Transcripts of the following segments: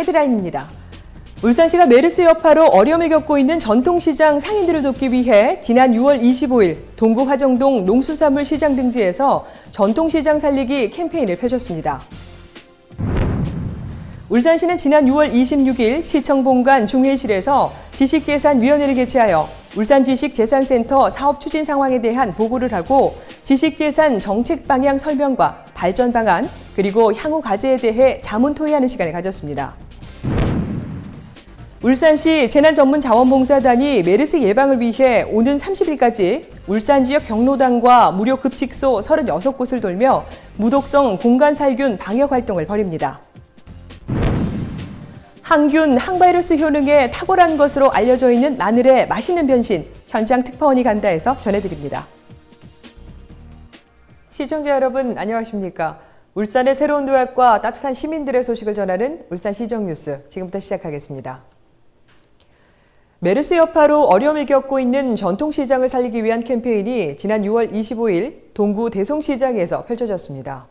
헤드라인입니다. 울산시가 메르스 여파로 어려움을 겪고 있는 전통시장 상인들을 돕기 위해 지난 6월 25일 동구 화정동 농수산물 시장 등지에서 전통시장 살리기 캠페인을 펼쳤습니다. 울산시는 지난 6월 26일 시청 본관 중회의실에서 지식재산위원회를 개최하여 울산지식재산센터 사업 추진 상황에 대한 보고를 하고 지식재산 정책 방향 설명과 발전 방안, 그리고 향후 과제에 대해 자문 토의하는 시간을 가졌습니다. 울산시 재난전문자원봉사단이 메르스 예방을 위해 오는 30일까지 울산 지역 경로당과 무료 급식소 36곳을 돌며 무독성 공간살균 방역 활동을 벌입니다. 항균, 항바이러스 효능에 탁월한 것으로 알려져 있는 마늘의 맛있는 변신, 현장 특파원이 간다해서 전해드립니다. 시청자 여러분, 안녕하십니까? 울산의 새로운 도약과 따뜻한 시민들의 소식을 전하는 울산시정뉴스, 지금부터 시작하겠습니다. 메르스 여파로 어려움을 겪고 있는 전통시장을 살리기 위한 캠페인이 지난 6월 25일 동구 대송시장에서 펼쳐졌습니다.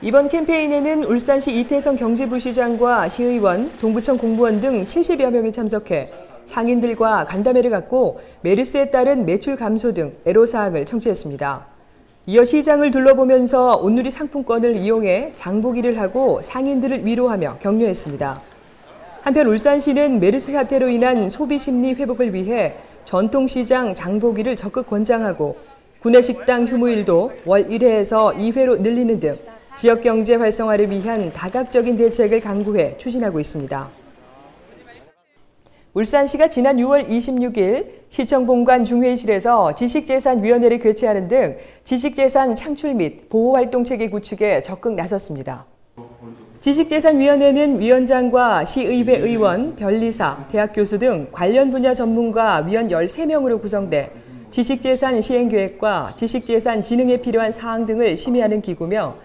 이번 캠페인에는 울산시 이태성 경제부시장과 시의원, 동구청 공무원 등 70여 명이 참석해 상인들과 간담회를 갖고 메르스에 따른 매출 감소 등 애로사항을 청취했습니다. 이어 시장을 둘러보면서 온누리 상품권을 이용해 장보기를 하고 상인들을 위로하며 격려했습니다. 한편 울산시는 메르스 사태로 인한 소비심리 회복을 위해 전통시장 장보기를 적극 권장하고 구내식당 휴무일도 월 1회에서 2회로 늘리는 등 지역경제 활성화를 위한 다각적인 대책을 강구해 추진하고 있습니다. 울산시가 지난 6월 26일 시청 본관 중회의실에서 지식재산위원회를 개최하는 등 지식재산 창출 및 보호활동 체계 구축에 적극 나섰습니다. 지식재산위원회는 위원장과 시의회 의원, 변리사, 대학 교수 등 관련 분야 전문가 위원 13명으로 구성돼 지식재산 시행계획과 지식재산 진흥에 필요한 사항 등을 심의하는 기구며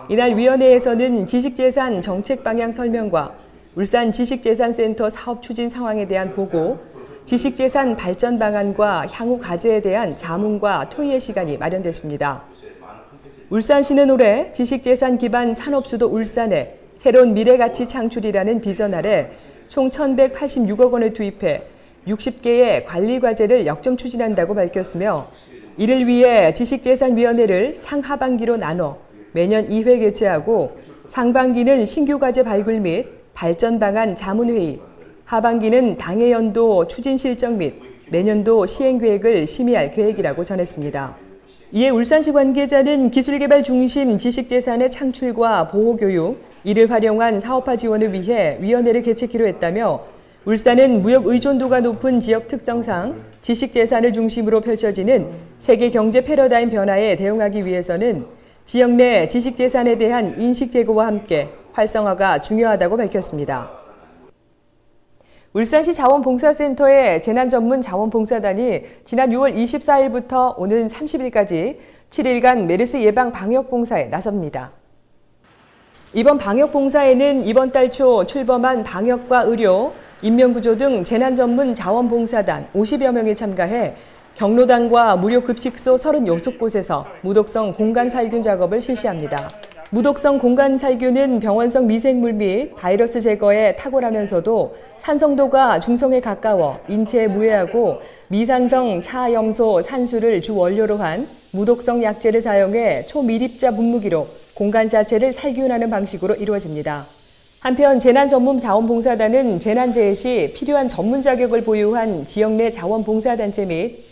이날 위원회에서는 지식재산 정책 방향 설명과 울산 지식재산센터 사업 추진 상황에 대한 보고, 지식재산 발전 방안과 향후 과제에 대한 자문과 토의의 시간이 마련됐습니다. 울산시는 올해 지식재산 기반 산업수도 울산에 새로운 미래가치 창출이라는 비전 아래 총 1,186억 원을 투입해 60개의 관리과제를 역점 추진한다고 밝혔으며 이를 위해 지식재산위원회를 상하반기로 나눠 매년 2회 개최하고 상반기는 신규 과제 발굴 및 발전 방안 자문회의, 하반기는 당해 연도 추진 실정 및 내년도 시행계획을 심의할 계획이라고 전했습니다. 이에 울산시 관계자는 기술개발 중심 지식재산의 창출과 보호교육, 이를 활용한 사업화 지원을 위해 위원회를 개최키로 했다며 울산은 무역 의존도가 높은 지역 특성상 지식재산을 중심으로 펼쳐지는 세계 경제 패러다임 변화에 대응하기 위해서는 지역 내 지식재산에 대한 인식 제고와 함께 활성화가 중요하다고 밝혔습니다. 울산시 자원봉사센터의 재난전문자원봉사단이 지난 6월 24일부터 오는 30일까지 7일간 메르스 예방 방역봉사에 나섭니다. 이번 방역봉사에는 이번 달 초 출범한 방역과 의료, 인명구조 등 재난전문자원봉사단 50여 명이 참가해 경로당과 무료 급식소 36곳에서 무독성 공간살균 작업을 실시합니다. 무독성 공간살균은 병원성 미생물 및 바이러스 제거에 탁월하면서도 산성도가 중성에 가까워 인체에 무해하고 미산성 차염소 산수를 주 원료로 한 무독성 약재를 사용해 초미립자 분무기로 공간 자체를 살균하는 방식으로 이루어집니다. 한편 재난전문자원봉사단은 재난재해 시 필요한 전문 자격을 보유한 지역 내 자원봉사단체 및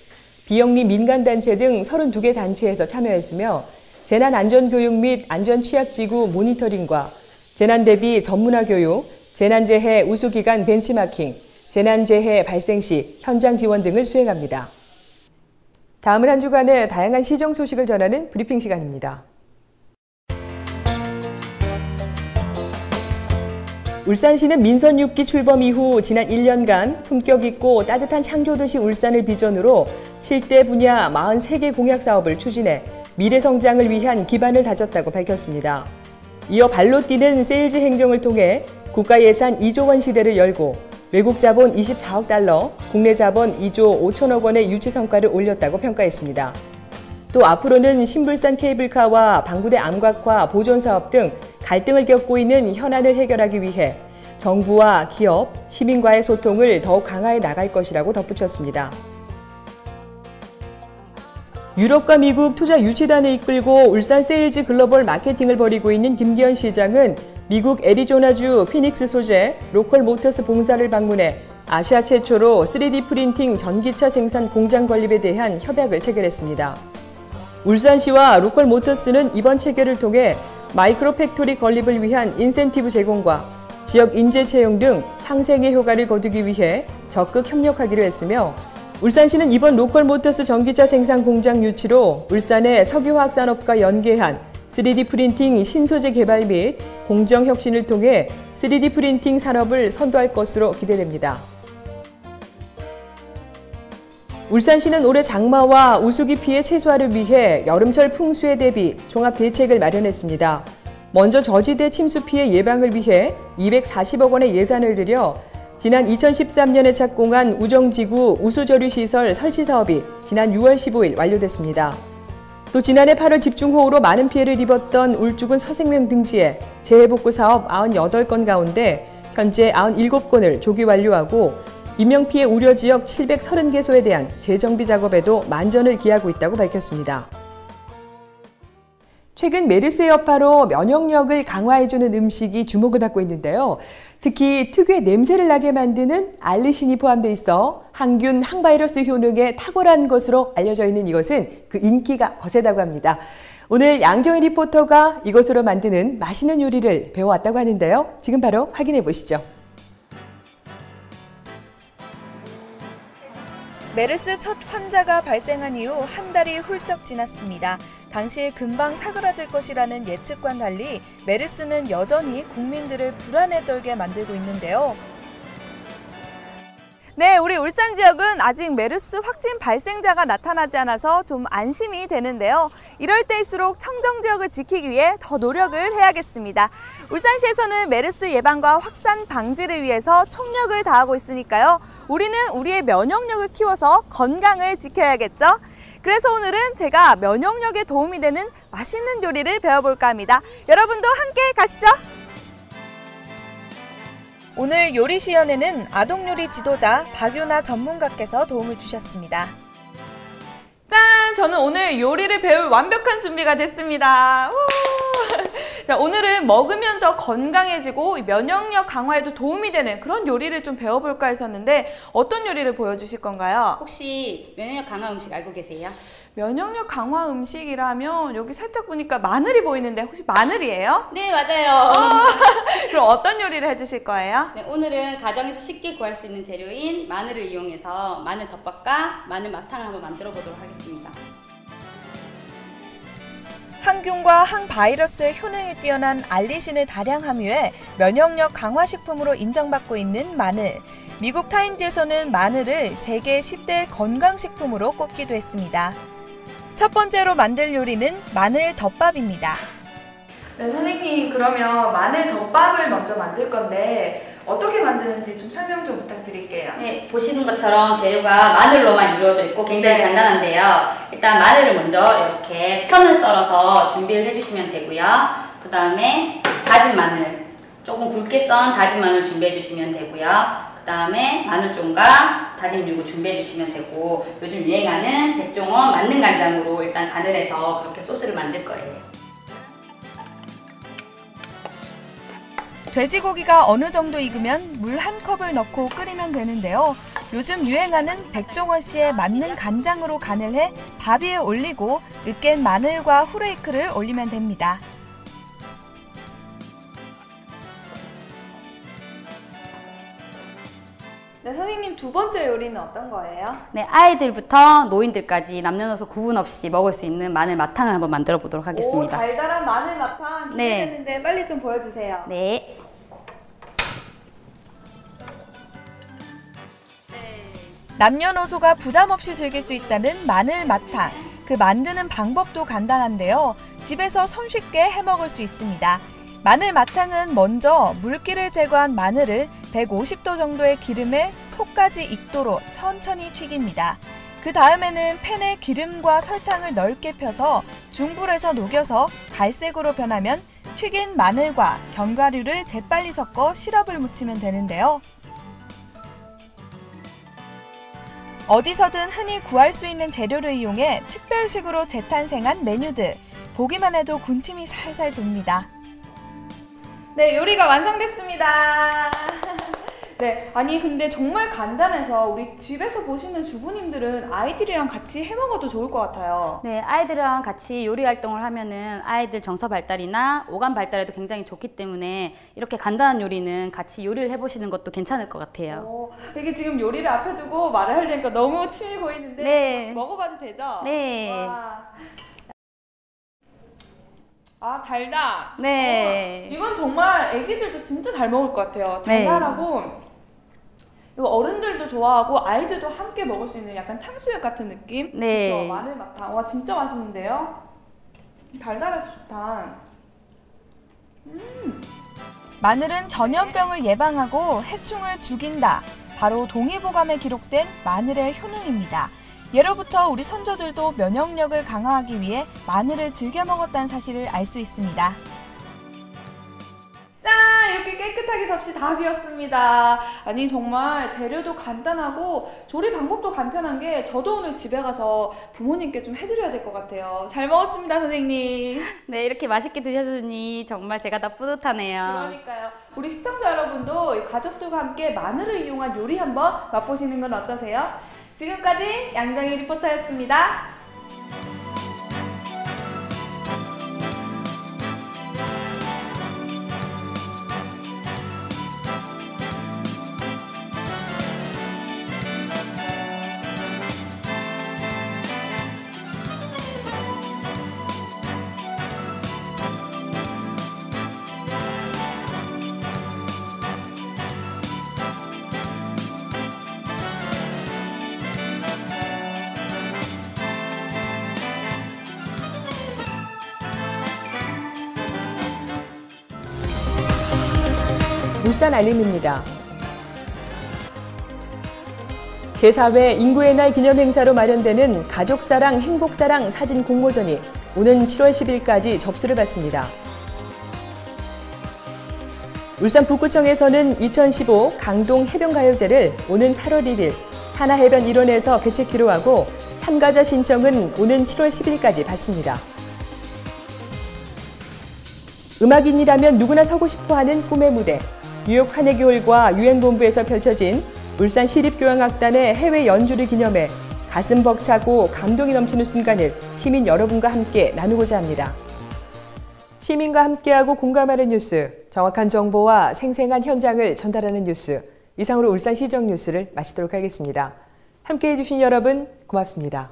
비영리 민간단체 등 32개 단체에서 참여했으며 재난안전교육 및 안전취약지구 모니터링과 재난대비 전문화 교육, 재난재해 우수기관 벤치마킹, 재난재해 발생 시 현장 지원 등을 수행합니다. 다음은 한 주간의 다양한 시정 소식을 전하는 브리핑 시간입니다. 울산시는 민선 6기 출범 이후 지난 1년간 품격 있고 따뜻한 창조도시 울산을 비전으로 7대 분야 43개 공약 사업을 추진해 미래 성장을 위한 기반을 다졌다고 밝혔습니다. 이어 발로 뛰는 세일즈 행정을 통해 국가 예산 2조 원 시대를 열고 외국 자본 24억 달러, 국내 자본 2조 5천억 원의 유치 성과를 올렸다고 평가했습니다. 또 앞으로는 신불산 케이블카와 방구대 암각화 보존 사업 등 갈등을 겪고 있는 현안을 해결하기 위해 정부와 기업, 시민과의 소통을 더욱 강화해 나갈 것이라고 덧붙였습니다. 유럽과 미국 투자 유치단을 이끌고 울산 세일즈 글로벌 마케팅을 벌이고 있는 김기현 시장은 미국 애리조나주 피닉스 소재 로컬 모터스 본사를 방문해 아시아 최초로 3D 프린팅 전기차 생산 공장 건립에 대한 협약을 체결했습니다. 울산시와 로컬 모터스는 이번 체결을 통해 마이크로 팩토리 건립을 위한 인센티브 제공과 지역 인재 채용 등 상생의 효과를 거두기 위해 적극 협력하기로 했으며 울산시는 이번 로컬 모터스 전기차 생산 공장 유치로 울산의 석유화학 산업과 연계한 3D 프린팅 신소재 개발 및 공정 혁신을 통해 3D 프린팅 산업을 선도할 것으로 기대됩니다. 울산시는 올해 장마와 우수기 피해 최소화를 위해 여름철 풍수에 대비 종합 대책을 마련했습니다. 먼저 저지대 침수 피해 예방을 위해 240억 원의 예산을 들여 지난 2013년에 착공한 우정지구 우수저류시설 설치 사업이 지난 6월 15일 완료됐습니다. 또 지난해 8월 집중호우로 많은 피해를 입었던 울주군 서생명 등지에 재해복구 사업 98건 가운데 현재 97건을 조기 완료하고 인명피해 우려지역 730개소에 대한 재정비 작업에도 만전을 기하고 있다고 밝혔습니다. 최근 메르스 여파로 면역력을 강화해주는 음식이 주목을 받고 있는데요. 특히 특유의 냄새를 나게 만드는 알리신이 포함돼 있어 항균, 항바이러스 효능에 탁월한 것으로 알려져 있는 이것은 그 인기가 거세다고 합니다. 오늘 양정희 리포터가 이것으로 만드는 맛있는 요리를 배워왔다고 하는데요. 지금 바로 확인해 보시죠. 메르스 첫 환자가 발생한 이후 한 달이 훌쩍 지났습니다. 당시에 금방 사그라들 것이라는 예측과는 달리 메르스는 여전히 국민들을 불안에 떨게 만들고 있는데요. 네, 우리 울산 지역은 아직 메르스 확진 발생자가 나타나지 않아서 좀 안심이 되는데요. 이럴 때일수록 청정 지역을 지키기 위해 더 노력을 해야겠습니다. 울산시에서는 메르스 예방과 확산 방지를 위해서 총력을 다하고 있으니까요. 우리는 우리의 면역력을 키워서 건강을 지켜야겠죠. 그래서 오늘은 제가 면역력에 도움이 되는 맛있는 요리를 배워볼까 합니다. 여러분도 함께 가시죠. 오늘 요리 시연에는 아동요리 지도자 박유나 전문가께서 도움을 주셨습니다. 짠! 저는 오늘 요리를 배울 완벽한 준비가 됐습니다. 자, 오늘은 먹으면 더 건강해지고 면역력 강화에도 도움이 되는 그런 요리를 좀 배워볼까 했었는데 어떤 요리를 보여주실 건가요? 혹시 면역력 강화 음식 알고 계세요? 면역력 강화 음식이라면 여기 살짝 보니까 마늘이 보이는데 혹시 마늘이에요? 네, 맞아요. 그럼 어떤 요리를 해주실 거예요? 네, 오늘은 가정에서 쉽게 구할 수 있는 재료인 마늘을 이용해서 마늘 덮밥과 마늘 마탕을 한번 만들어 보도록 하겠습니다. 항균과 항바이러스의 효능이 뛰어난 알리신을 다량 함유해 면역력 강화 식품으로 인정받고 있는 마늘. 미국 타임즈에서는 마늘을 세계 10대 건강식품으로 꼽기도 했습니다. 첫 번째로 만들 요리는 마늘 덮밥입니다. 네, 선생님, 그러면 마늘 덮밥을 먼저 만들 건데 어떻게 만드는지 좀 설명 좀 부탁드릴게요. 네, 보시는 것처럼 재료가 마늘로만 이루어져 있고 굉장히 간단한데요. 일단 마늘을 먼저 이렇게 편을 썰어서 준비를 해주시면 되고요. 그 다음에 다진 마늘, 조금 굵게 썬 다진 마늘 준비해 주시면 되고요. 그 다음에 마늘종과 다진 유부 준비해 주시면 되고, 요즘 유행하는 백종원 만능 간장으로 일단 간을 해서 그렇게 소스를 만들 거예요. 돼지고기가 어느 정도 익으면 물 한 컵을 넣고 끓이면 되는데요. 요즘 유행하는 백종원 씨의 만능 간장으로 간을 해 밥 위에 올리고 으깬 마늘과 후레이크를 올리면 됩니다. 네, 선생님, 두 번째 요리는 어떤 거예요? 네, 아이들부터 노인들까지 남녀노소 구분 없이 먹을 수 있는 마늘 마탕을 한번 만들어 보도록 하겠습니다. 오, 달달한 마늘 마탕 기대되는데 네. 빨리 좀 보여주세요. 네. 남녀노소가 부담 없이 즐길 수 있다는 마늘 마탕. 그 만드는 방법도 간단한데요. 집에서 손쉽게 해먹을 수 있습니다. 마늘 마탕은 먼저 물기를 제거한 마늘을 150도 정도의 기름에 속까지 익도록 천천히 튀깁니다. 그 다음에는 팬에 기름과 설탕을 넓게 펴서 중불에서 녹여서 갈색으로 변하면 튀긴 마늘과 견과류를 재빨리 섞어 시럽을 묻히면 되는데요. 어디서든 흔히 구할 수 있는 재료를 이용해 특별식으로 재탄생한 메뉴들. 보기만 해도 군침이 살살 돕니다. 네, 요리가 완성됐습니다. 네, 아니 근데 정말 간단해서 우리 집에서 보시는 주부님들은 아이들이랑 같이 해 먹어도 좋을 것 같아요. 네, 아이들이랑 같이 요리 활동을 하면은 아이들 정서 발달이나 오감 발달에도 굉장히 좋기 때문에 이렇게 간단한 요리는 같이 요리를 해보시는 것도 괜찮을 것 같아요. 되게 지금 요리를 앞에 두고 말을 하려니까 너무 침이 고이는데 네. 먹어봐도 되죠? 네. 와. 아, 달다. 네. 이건 정말 애기들도 진짜 잘 먹을 것 같아요. 네. 달달하고 이거 어른들도 좋아하고 아이들도 함께 먹을 수 있는 약간 탕수육 같은 느낌? 네. 그렇죠? 마늘마탕. 와, 진짜 맛있는데요? 달달해서 좋다. 마늘은 전염병을 예방하고 해충을 죽인다. 바로 동의보감에 기록된 마늘의 효능입니다. 예로부터 우리 선조들도 면역력을 강화하기 위해 마늘을 즐겨 먹었다는 사실을 알 수 있습니다. 짠! 이렇게 깨끗하게 접시 다 비웠습니다. 아니 정말 재료도 간단하고 조리 방법도 간편한 게 저도 오늘 집에 가서 부모님께 좀 해드려야 될 것 같아요. 잘 먹었습니다, 선생님. 네, 이렇게 맛있게 드셔주니 정말 제가 다 뿌듯하네요. 그러니까요. 우리 시청자 여러분도 가족들과 함께 마늘을 이용한 요리 한번 맛보시는 건 어떠세요? 지금까지 양정희 리포터였습니다. 울산 알림입니다. 제4회 인구의 날 기념행사로 마련되는 가족사랑 행복사랑 사진 공모전이 오는 7월 10일까지 접수를 받습니다. 울산 북구청에서는 2015 강동 해변가요제를 오는 8월 1일 산하해변 일원에서 개최키로 하고 참가자 신청은 오는 7월 10일까지 받습니다. 음악인이라면 누구나 서고 싶어하는 꿈의 무대. 뉴욕 한해교홀과 유엔본부에서 펼쳐진 울산 시립교향악단의 해외 연주를 기념해 가슴 벅차고 감동이 넘치는 순간을 시민 여러분과 함께 나누고자 합니다. 시민과 함께하고 공감하는 뉴스, 정확한 정보와 생생한 현장을 전달하는 뉴스, 이상으로 울산시정 뉴스를 마치도록 하겠습니다. 함께해 주신 여러분 고맙습니다.